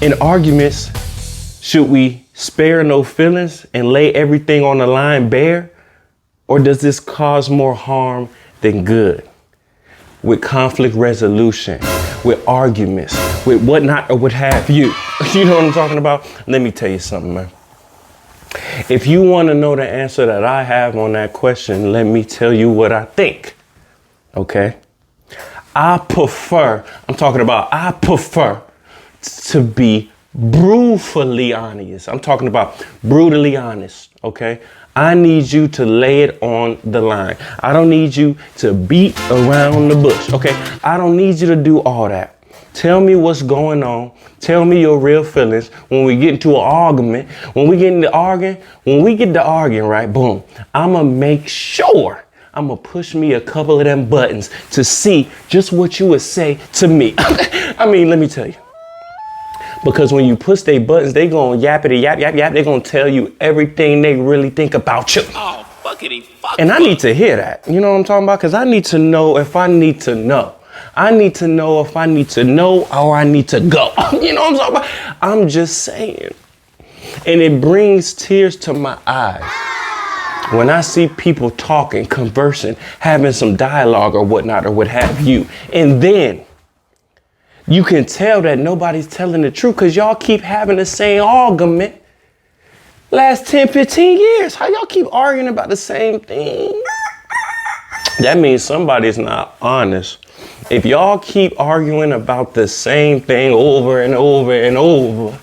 In arguments, should we spare no feelings and lay everything on the line bare? Or does this cause more harm than good? With conflict resolution, with arguments, with whatnot or what have you. You know what I'm talking about? Let me tell you something, man. If you want to know the answer that I have on that question, let me tell you what I think. Okay? I prefer to be brutally honest. I'm talking about brutally honest, okay? I need you to lay it on the line. I don't need you to beat around the bush, okay? I don't need you to do all that. Tell me what's going on. Tell me your real feelings. When we get into an argument, when we get to arguing, right, boom, I'ma make sure I'ma push me a couple of them buttons to see just what you would say to me. I mean, let me tell you. Because when you push their buttons, they gonna yappity yap, yap, yap. They gonna tell you everything they really think about you. Oh, fuckity fuck. And I need to hear that. You know what I'm talking about? Because I need to know if I need to know. I need to know if I need to know or I need to go. You know what I'm talking about? I'm just saying. And it brings tears to my eyes when I see people talking, conversing, having some dialogue or whatnot or what have you. And then you can tell that nobody's telling the truth because y'all keep having the same argument last 10, 15 years. How y'all keep arguing about the same thing? That means somebody's not honest. If y'all keep arguing about the same thing over and over and over,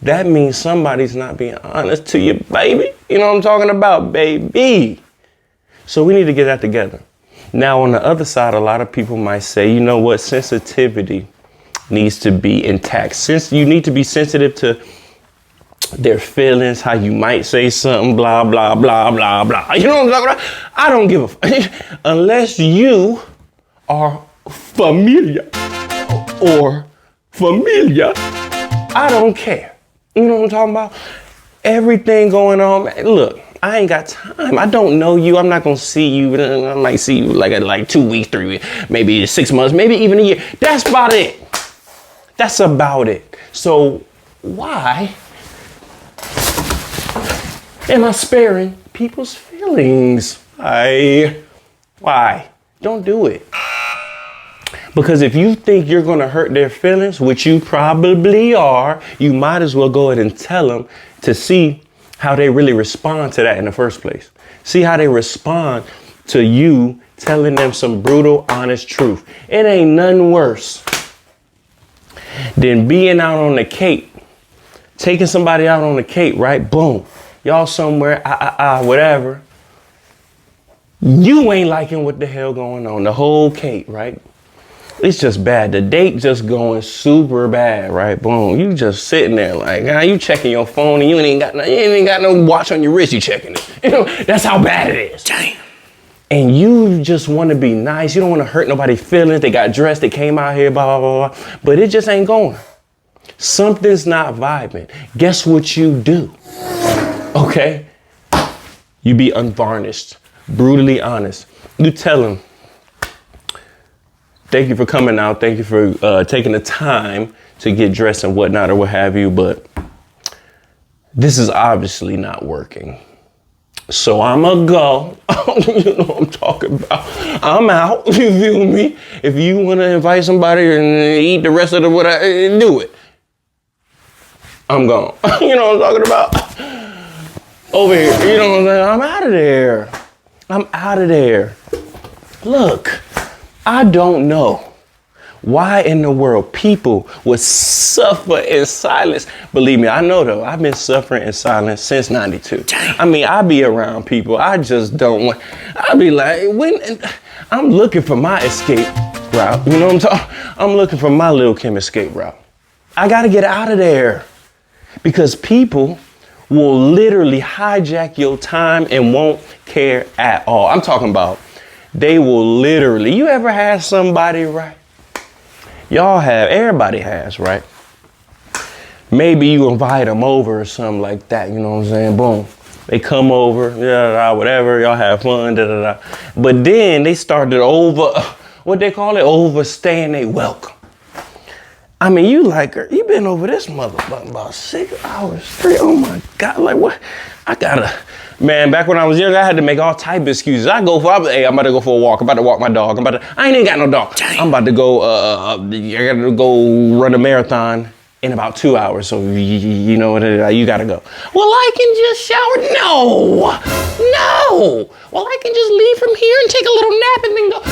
that means somebody's not being honest to you, baby. You know what I'm talking about, baby? So we need to get that together. Now, on the other side, a lot of people might say, you know what, sensitivity needs to be intact. Since you need to be sensitive to their feelings, how you might say something, blah, blah, blah, blah, blah. You know what I'm talking about? I don't give a fuck. Unless you are familiar, I don't care. You know what I'm talking about? Everything going on, man. Look, I ain't got time. I don't know you. I'm not going to see you. I might see you like 2 weeks, 3 weeks, maybe 6 months, maybe even a year. That's about it. That's about it. So why am I sparing people's feelings? Why? Don't do it. Because if you think you're going to hurt their feelings, which you probably are, you might as well go ahead and tell them to see how they really respond to that in the first place. See how they respond to you telling them some brutal, honest truth. It ain't nothing worse than being out on the Cape, taking somebody out on the Cape, right? Boom. Y'all somewhere, whatever. You ain't liking what the hell going on. The whole Cape, right? It's just bad. The date just going super bad, right? Boom. You just sitting there like, you checking your phone and you ain't got no watch on your wrist. You checking it. You know, that's how bad it is. Damn. And you just want to be nice. You don't want to hurt nobody's feelings. They got dressed. They came out here, blah, blah, blah. But it just ain't going. Something's not vibing. Guess what you do? Okay? You be unvarnished, brutally honest. You tell them, thank you for coming out. Thank you for taking the time to get dressed and whatnot or what have you. But this is obviously not working. So I'm going to go. You know what I'm talking about. I'm out. You feel me? If you want to invite somebody and eat the rest of the what do it. I'm gone. You know what I'm talking about? Over here. You know what I'm saying? I'm out of there. Look. I don't know why in the world people would suffer in silence. Believe me, I know though. I've been suffering in silence since 92. I mean, I be around people. I just don't want. I be like, I'm looking for my escape route. You know what I'm talking? I'm looking for my Lil' Kim escape route. I got to get out of there because people will literally hijack your time and won't care at all. I'm talking about. They will literally, you ever had somebody, right? Everybody has, right? Maybe you invite them over or something like that, you know what I'm saying? Boom. They come over, whatever, y'all have fun, But then they started overstaying their welcome. I mean, you like her. You been over this motherfucker about 6 hours straight. Oh my God, like what? I gotta, man, back when I was young, I had to make all type of excuses. Hey, I'm about to go for a walk. I'm about to walk my dog. I ain't even got no dog. Dang. I'm about to go, I gotta go run a marathon in about 2 hours. So you know what, you gotta go. Well, I can just shower. No. Well, I can just leave from here and take a little nap and then go.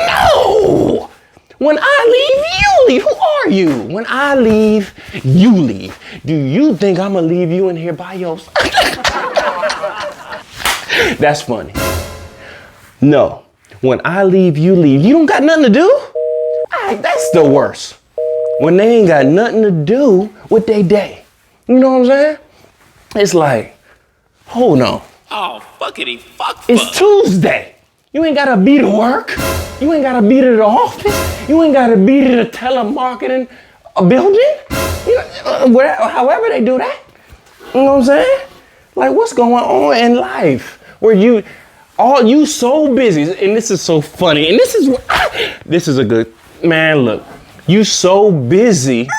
No. When I leave, you leave. Who are you? When I leave, you leave. Do you think I'm gonna leave you in here by yourself? That's funny. No. When I leave, you leave. You don't got nothing to do? That's the worst. When they ain't got nothing to do with their day. You know what I'm saying? It's like, hold on. Oh, fuckity fuck. It's Tuesday. You ain't gotta be to work. You ain't gotta be to the office. You ain't gotta be to the telemarketing building. You know, however they do that. You know what I'm saying? Like, what's going on in life where you so busy? And this is so funny. And this is a good, man, look. You so busy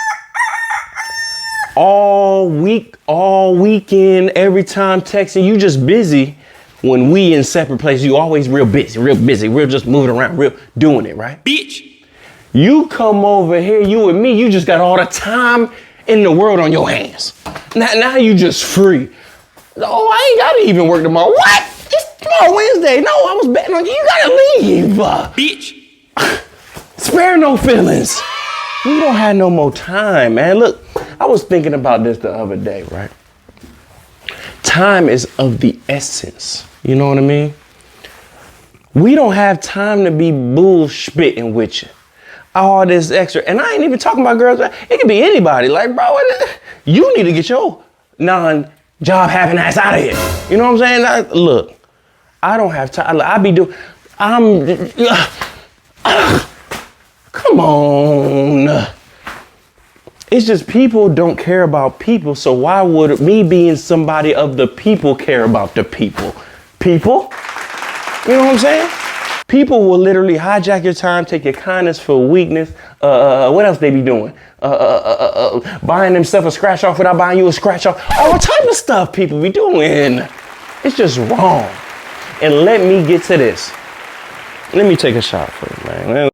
all week, all weekend, every time texting. You just busy. When we in separate places, you always real busy. We're just moving around, real doing it, right? Bitch. You come over here, you and me, you just got all the time in the world on your hands. Now you just free. Oh, I ain't gotta even work tomorrow. What? It's tomorrow Wednesday. No, I was betting on you. You gotta leave. Bitch. Spare no feelings. We don't have no more time, man. Look, I was thinking about this the other day, right? Time is of the essence. You know what I mean? We don't have time to be bullshitting with you. All this extra. And I ain't even talking about girls. It could be anybody. Like, bro, you need to get your non-job having ass out of here. You know what I'm saying? Look, I don't have time. Come on. It's just people don't care about people, so why would me being somebody of the people care about the people? People? You know what I'm saying? People will literally hijack your time, take your kindness for weakness. What else they be doing? Buying themselves a scratch off without buying you a scratch off. All type of stuff people be doing. It's just wrong. And let me get to this. Let me take a shot for you, man.